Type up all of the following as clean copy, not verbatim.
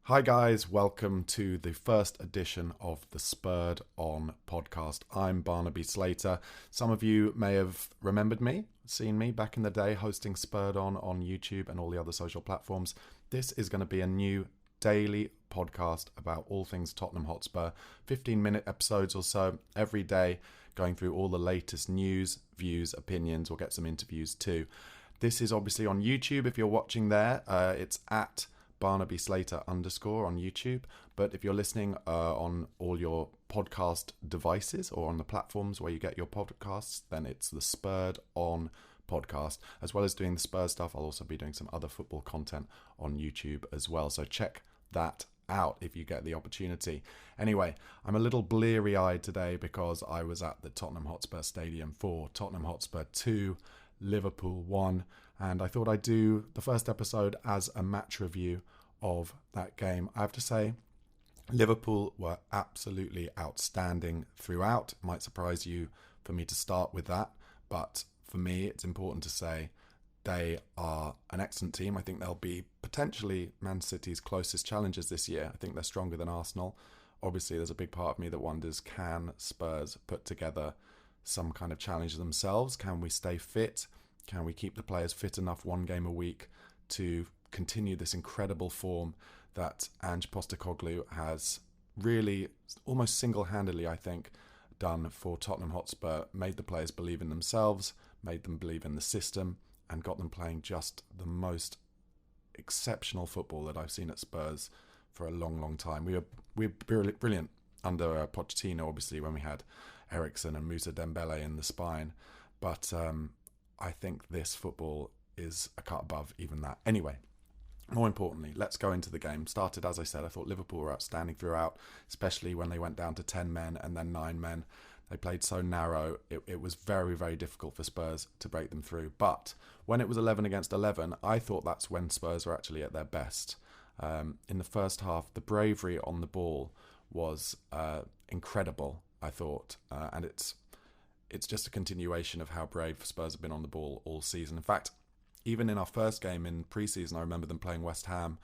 Hi guys, welcome to the first edition of the Spurred On Podcast. I'm Barnaby Slater. Some of you may have remembered me, seen me back in the day hosting Spurred on YouTube and all the other social platforms. This is going to be a new daily podcast about all things Tottenham Hotspur, 15-minute episodes or so every day, going through all the latest news, views, opinions. We'll get some interviews too. This is obviously on YouTube. If you're watching there, it's at Barnaby Slater _ on YouTube. But if you're listening on all your podcast devices or on the platforms where you get your podcasts, then it's the Spurred On Podcast. As well as doing the Spurs stuff, I'll also be doing some other football content on YouTube as well. So check that out if you get the opportunity. Anyway, I'm a little bleary-eyed today because I was at the Tottenham Hotspur Stadium for Tottenham Hotspur 2, Liverpool 1, and I thought I'd do the first episode as a match review of that game. I have to say, Liverpool were absolutely outstanding throughout. It might surprise you for me to start with that, but for me, it's important to say they are an excellent team. I think they'll be potentially Man City's closest challengers this year. I think they're stronger than Arsenal. Obviously, there's a big part of me that wonders, can Spurs put together some kind of challenge themselves? Can we stay fit? Can we keep the players fit enough one game a week to continue this incredible form that Ange Postecoglou has really almost single-handedly, I think, done for Tottenham Hotspur, made the players believe in themselves, made them believe in the system, and got them playing just the most exceptional football that I've seen at Spurs for a long, long time. We were brilliant under Pochettino, obviously, when we had Eriksen and Moussa Dembele in the spine. But I think this football is a cut above even that. Anyway, more importantly, let's go into the game. Started, as I said, I thought Liverpool were outstanding throughout, especially when they went down to 10 men and then 9 men. They played so narrow, it was very, very difficult for Spurs to break them through. But when it was 11 against 11, I thought that's when Spurs were actually at their best. In the first half, the bravery on the ball was incredible, I thought. And it's just a continuation of how brave Spurs have been on the ball all season. In fact, even in our first game in pre-season, I remember them playing West Ham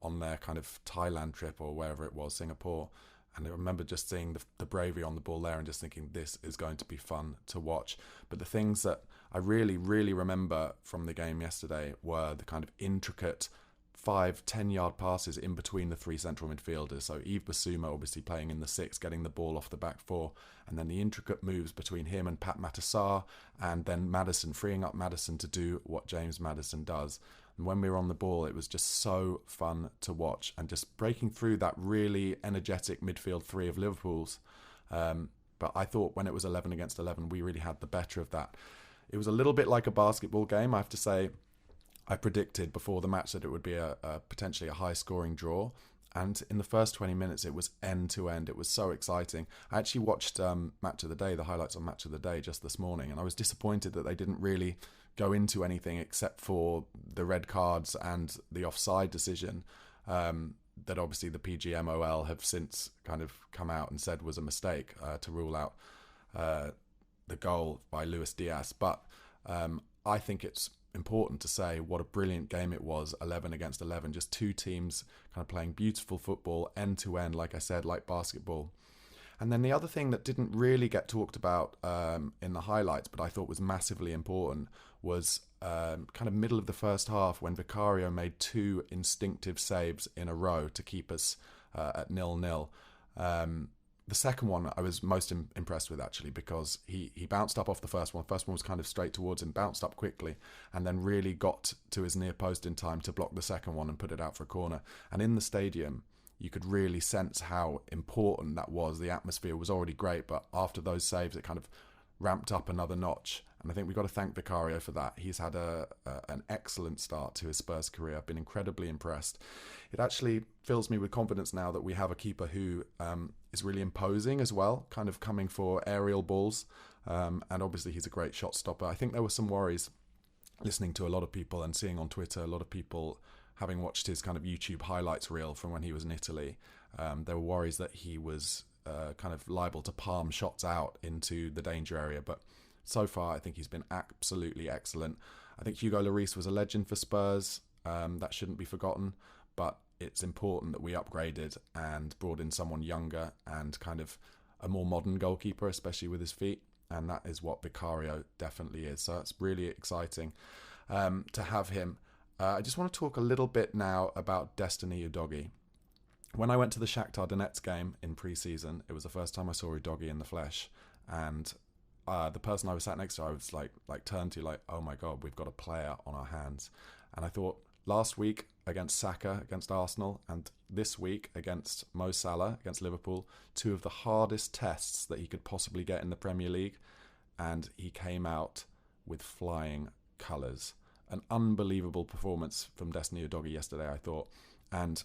on their kind of Thailand trip or wherever it was, Singapore. And I remember just seeing the bravery on the ball there and just thinking, this is going to be fun to watch. But the things that I really, really remember from the game yesterday were the kind of intricate 5-10 yard passes in between the 3 central midfielders. So Yves Bissouma obviously playing in the 6, getting the ball off the back 4, and then the intricate moves between him and Pat Matasar, and then Maddison, freeing up Maddison to do what James Maddison does. And when we were on the ball, it was just so fun to watch, and just breaking through that really energetic midfield 3 of Liverpool's. But I thought when it was 11 against 11, we really had the better of that. It was a little bit like a basketball game, I have to say. I predicted before the match that it would be a potentially a high-scoring draw. And in the first 20 minutes, it was end-to-end. It was so exciting. I actually watched Match of the Day, the highlights on Match of the Day just this morning, and I was disappointed that they didn't really go into anything except for the red cards and the offside decision that obviously the PGMOL have since kind of come out and said was a mistake to rule out the goal by Luis Diaz. But I think it's important to say what a brilliant game it was, 11 against 11, just 2 teams kind of playing beautiful football end to end, like I said, like basketball. And then the other thing that didn't really get talked about in the highlights, but I thought was massively important, was kind of middle of the first half when Vicario made 2 instinctive saves in a row to keep us at 0-0. The second one I was most impressed with, actually, because he bounced up off the first one. The first one was kind of straight towards him, bounced up quickly, and then really got to his near post in time to block the second one and put it out for a corner. And in the stadium, you could really sense how important that was. The atmosphere was already great, but after those saves, it kind of ramped up another notch. And I think we've got to thank Vicario for that. He's had an excellent start to his Spurs career. I've been incredibly impressed. It actually fills me with confidence now that we have a keeper who is really imposing as well, kind of coming for aerial balls. And obviously he's a great shot stopper. I think there were some worries listening to a lot of people and seeing on Twitter, a lot of people having watched his kind of YouTube highlights reel from when he was in Italy. There were worries that he was kind of liable to palm shots out into the danger area. But so far, I think he's been absolutely excellent. I think Hugo Lloris was a legend for Spurs. That shouldn't be forgotten. But it's important that we upgraded and brought in someone younger and kind of a more modern goalkeeper, especially with his feet. And that is what Vicario definitely is. So it's really exciting to have him. I just want to talk a little bit now about Destiny Udogie. When I went to the Shakhtar Donetsk game in pre-season, it was the first time I saw Udogie in the flesh. And the person I was sat next to, I was like turned to like, oh my God, we've got a player on our hands. And I thought last week against Saka, against Arsenal, and this week against Mo Salah, against Liverpool, two of the hardest tests that he could possibly get in the Premier League. And he came out with flying colours. An unbelievable performance from Destiny Udogie yesterday, I thought. And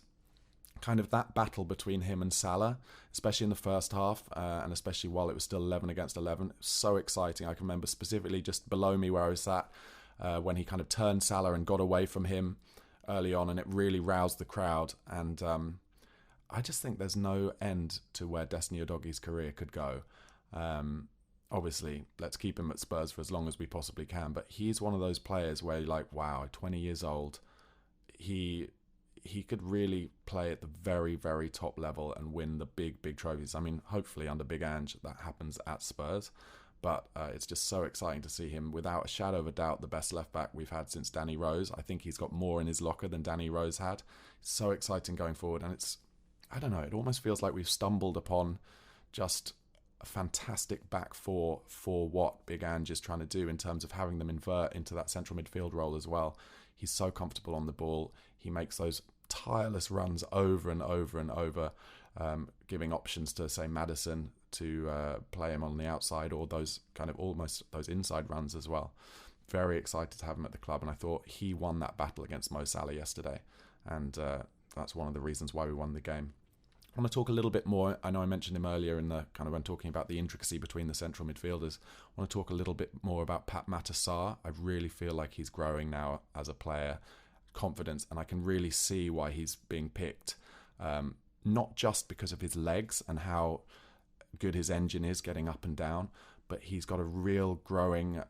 kind of that battle between him and Salah, especially in the first half, and especially while it was still 11 against 11, it was so exciting. I can remember specifically just below me where I was sat, when he kind of turned Salah and got away from him early on, and it really roused the crowd. And I just think there's no end to where Destiny Udogie's career could go. Obviously, let's keep him at Spurs for as long as we possibly can, but he's one of those players where you're like, wow, 20 years old, he could really play at the very, very top level and win the big trophies. I mean, hopefully under Big Ange that happens at Spurs, but it's just so exciting to see him, without a shadow of a doubt, the best left-back we've had since Danny Rose. I think he's got more in his locker than Danny Rose had. It's so exciting going forward, and it's, I don't know, it almost feels like we've stumbled upon just a fantastic back four for what Big Ange is trying to do in terms of having them invert into that central midfield role as well. He's so comfortable on the ball. He makes those tireless runs over and over and over, giving options to, say, Maddison to play him on the outside, or those kind of almost those inside runs as well. Very excited to have him at the club, and I thought he won that battle against Mo Salah yesterday, and that's one of the reasons why we won the game. I want to talk a little bit more. I know I mentioned him earlier in the kind of when talking about the intricacy between the central midfielders. I want to talk a little bit more about Pat Matar Sarr. I really feel like he's growing now as a player, confidence, and I can really see why he's being picked. Not just because of his legs and how good his engine is getting up and down, but he's got a real growing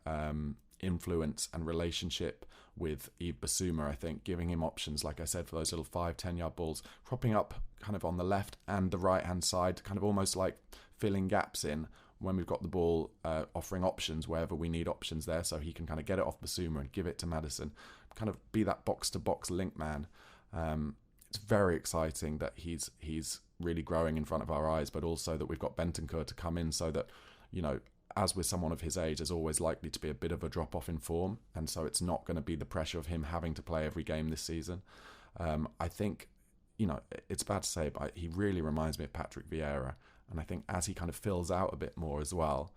influence and relationship with Yves Bissouma, I think, giving him options, like I said, for those little 5-10 yard balls, cropping up kind of on the left and the right hand side, kind of almost like filling gaps in when we've got the ball, offering options wherever we need options there, so he can kind of get it off Bissouma and give it to Maddison, kind of be that box-to-box link man. It's very exciting that he's really growing in front of our eyes, but also that we've got Bentancur to come in, so that, you know, as with someone of his age, there's always likely to be a bit of a drop-off in form, and so it's not going to be the pressure of him having to play every game this season. I think, you know, it's bad to say, but he really reminds me of Patrick Vieira, and I think as he kind of fills out a bit more as well,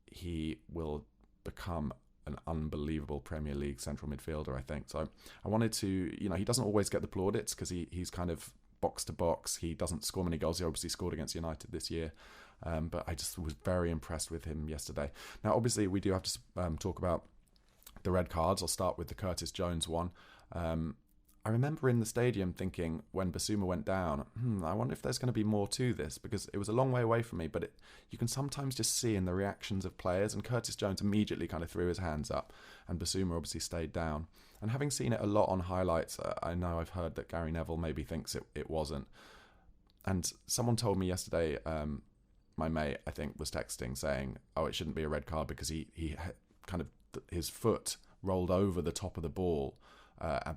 he will become an unbelievable Premier League central midfielder, I think. So I wanted to, you know, he doesn't always get the plaudits because he's kind of box to box. He doesn't score many goals. He obviously scored against United this year. But I just was very impressed with him yesterday. Now, obviously, we do have to talk about the red cards. I'll start with the Curtis Jones one. I remember in the stadium thinking when Bissouma went down, I wonder if there's going to be more to this, because it was a long way away from me, but you can sometimes just see in the reactions of players, and Curtis Jones immediately kind of threw his hands up, and Bissouma obviously stayed down. And having seen it a lot on highlights, I know I've heard that Gary Neville maybe thinks it wasn't. And someone told me yesterday, my mate, I think, was texting saying, oh, it shouldn't be a red card because he kind of, his foot rolled over the top of the ball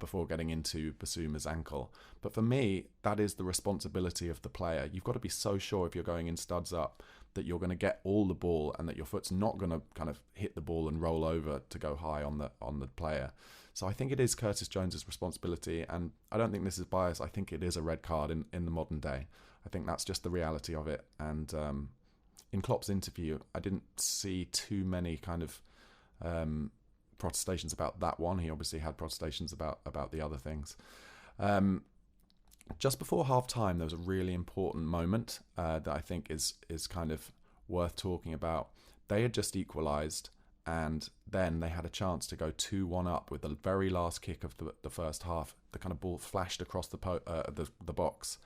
before getting into Bissouma's ankle. But for me, that is the responsibility of the player. You've got to be so sure if you're going in studs up that you're going to get all the ball and that your foot's not going to kind of hit the ball and roll over to go high on the player. So I think it is Curtis Jones's responsibility, and I don't think this is bias. I think it is a red card in the modern day. I think that's just the reality of it. And in Klopp's interview, I didn't see too many kind of protestations about that one. He obviously had protestations about the other things. Just before half-time, there was a really important moment that I think is kind of worth talking about. They had just equalised, and then they had a chance to go 2-1 up with the very last kick of the first half. The kind of ball flashed across the box,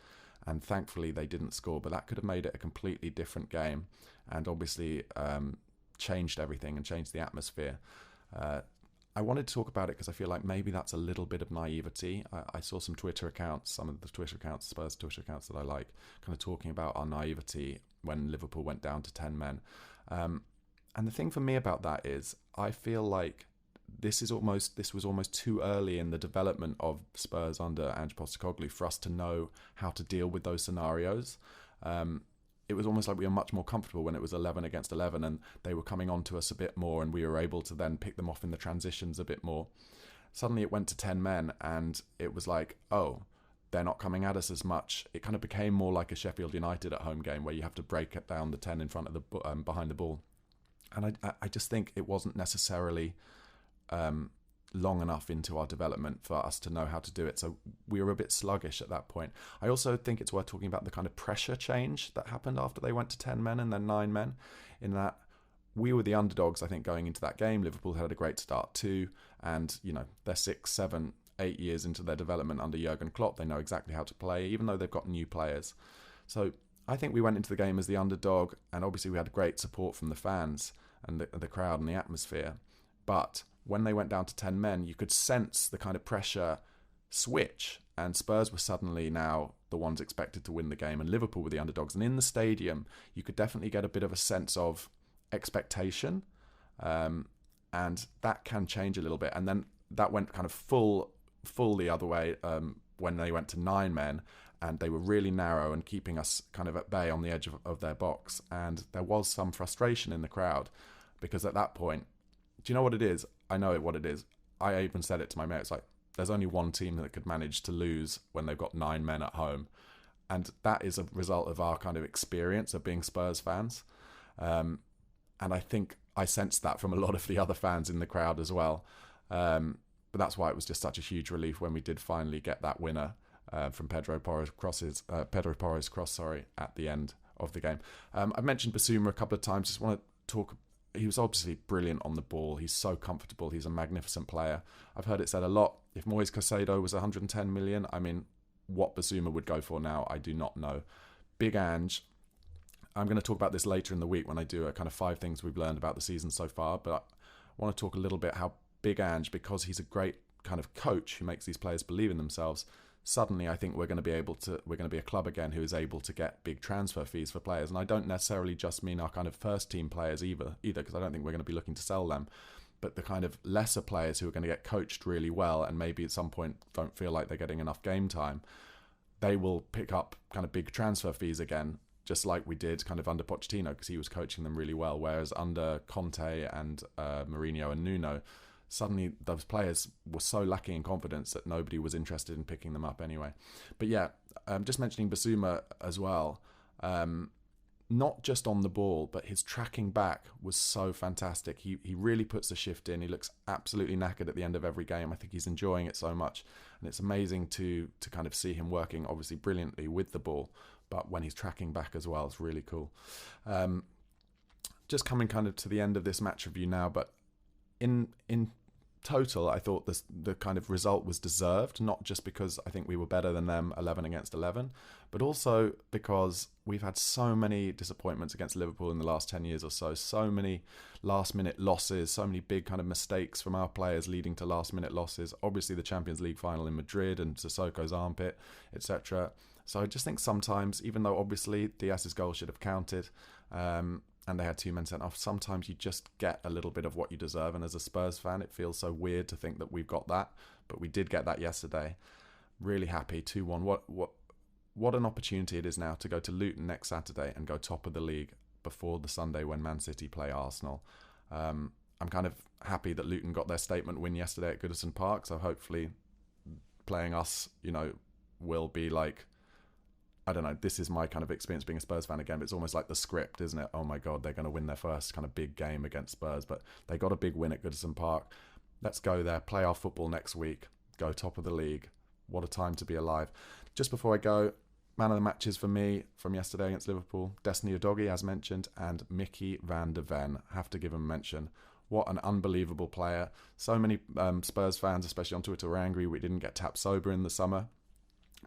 and thankfully they didn't score, but that could have made it a completely different game, and obviously changed everything and changed the atmosphere. I wanted to talk about it because I feel like maybe that's a little bit of naivety. I saw some Twitter accounts, some of the Twitter accounts, Spurs Twitter accounts that I like, kind of talking about our naivety when Liverpool went down to 10 men. And the thing for me about that is I feel like this was almost too early in the development of Spurs under Ange Postecoglou for us to know how to deal with those scenarios. It was almost like we were much more comfortable when it was 11 against 11 and they were coming on to us a bit more and we were able to then pick them off in the transitions a bit more. Suddenly it went to 10 men and it was like, oh, they're not coming at us as much. It kind of became more like a Sheffield United at home game where you have to break it down the 10 in front of the behind the ball. And I just think it wasn't necessarily long enough into our development for us to know how to do it. So we were a bit sluggish at that point. I also think it's worth talking about the kind of pressure change that happened after they went to 10 men and then 9 men, in that we were the underdogs, I think, going into that game. Liverpool had a great start too. And, they're 6, 7, 8 years into their development under Jurgen Klopp. They know exactly how to play, even though they've got new players. So I think we went into the game as the underdog, and obviously we had great support from the fans and the crowd and the atmosphere. But when they went down to 10 men, you could sense the kind of pressure switch, and Spurs were suddenly now the ones expected to win the game, and Liverpool were the underdogs. And in the stadium, you could definitely get a bit of a sense of expectation, and that can change a little bit. And then that went kind of full the other way when they went to 9 men, and they were really narrow and keeping us kind of at bay on the edge of their box. And there was some frustration in the crowd, because at that point, do you know what it is? I know what it is. I even said it to my mates, like, there's only one team that could manage to lose when they've got 9 men at home. And that is a result of our kind of experience of being Spurs fans. And I think I sensed that from a lot of the other fans in the crowd as well. But that's why it was just such a huge relief when we did finally get that winner from Pedro Porro's cross, at the end of the game. I've mentioned Basuma a couple of times. Just want to talk. He was obviously brilliant on the ball. He's so comfortable. He's a magnificent player. I've heard it said a lot. If Moise Caicedo was 110 million, I mean, what Basuma would go for now, I do not know. Big Ange. I'm going to talk about this later in the week when I do a kind of 5 things we've learned about the season so far. But I want to talk a little bit how Big Ange, because he's a great kind of coach who makes these players believe in themselves. Suddenly, I think we're going to be a club again who is able to get big transfer fees for players. And I don't necessarily just mean our kind of first team players either, because I don't think we're going to be looking to sell them. But the kind of lesser players who are going to get coached really well and maybe at some point don't feel like they're getting enough game time, they will pick up kind of big transfer fees again, just like we did kind of under Pochettino, because he was coaching them really well. Whereas under Conte and Mourinho and Nuno, suddenly those players were so lacking in confidence that nobody was interested in picking them up anyway. But yeah, just mentioning Basuma as well, not just on the ball, but his tracking back was so fantastic. He really puts the shift in. He looks absolutely knackered at the end of every game. I think he's enjoying it so much. And it's amazing to kind of see him working obviously brilliantly with the ball, but when he's tracking back as well, it's really cool. Just coming kind of to the end of this match review now, but in total, I thought the kind of result was deserved, not just because I think we were better than them 11 against 11, but also because we've had so many disappointments against Liverpool in the last 10 years or so many last-minute losses, so many big kind of mistakes from our players leading to last-minute losses. Obviously, the Champions League final in Madrid and Sissoko's armpit, etc. So I just think sometimes, even though obviously Diaz's goal should have counted, and they had 2 men sent off, sometimes you just get a little bit of what you deserve. And as a Spurs fan, it feels so weird to think that we've got that. But we did get that yesterday. Really happy, 2-1. What an opportunity it is now to go to Luton next Saturday and go top of the league before the Sunday when Man City play Arsenal. I'm kind of happy that Luton got their statement win yesterday at Goodison Park. So hopefully playing us, will be like, I don't know, this is my kind of experience being a Spurs fan again, but it's almost like the script, isn't it? Oh my God, they're going to win their first kind of big game against Spurs, but they got a big win at Goodison Park. Let's go there, play our football next week, go top of the league. What a time to be alive. Just before I go, man of the matches for me from yesterday against Liverpool, Destiny Udogie, as mentioned, and Mickey van der Ven. Have to give him a mention. What an unbelievable player. So many Spurs fans, especially on Twitter, were angry we didn't get Tap Sober in the summer.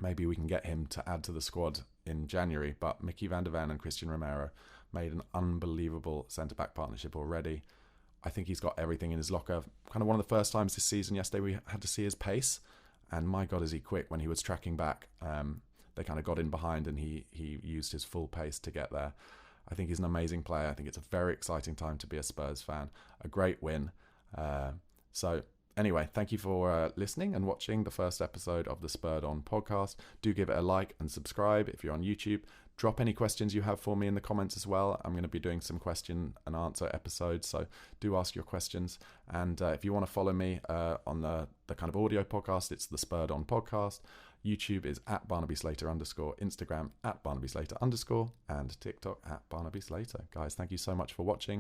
Maybe we can get him to add to the squad in January. But Mickey van der Ven and Christian Romero made an unbelievable centre-back partnership already. I think he's got everything in his locker. Kind of one of the first times this season, yesterday, we had to see his pace. And my God, is he quick when he was tracking back. They kind of got in behind and he used his full pace to get there. I think he's an amazing player. I think it's a very exciting time to be a Spurs fan. A great win. So anyway, thank you for listening and watching the first episode of the Spurred On podcast. Do give it a like and subscribe if you're on YouTube. Drop any questions you have for me in the comments as well. I'm going to be doing some question and answer episodes, so do ask your questions. And if you want to follow me on the kind of audio podcast, it's the Spurred On Podcast. YouTube is @BarnabySlater_, Instagram @BarnabySlater_, and TikTok @BarnabySlater. Guys, thank you so much for watching,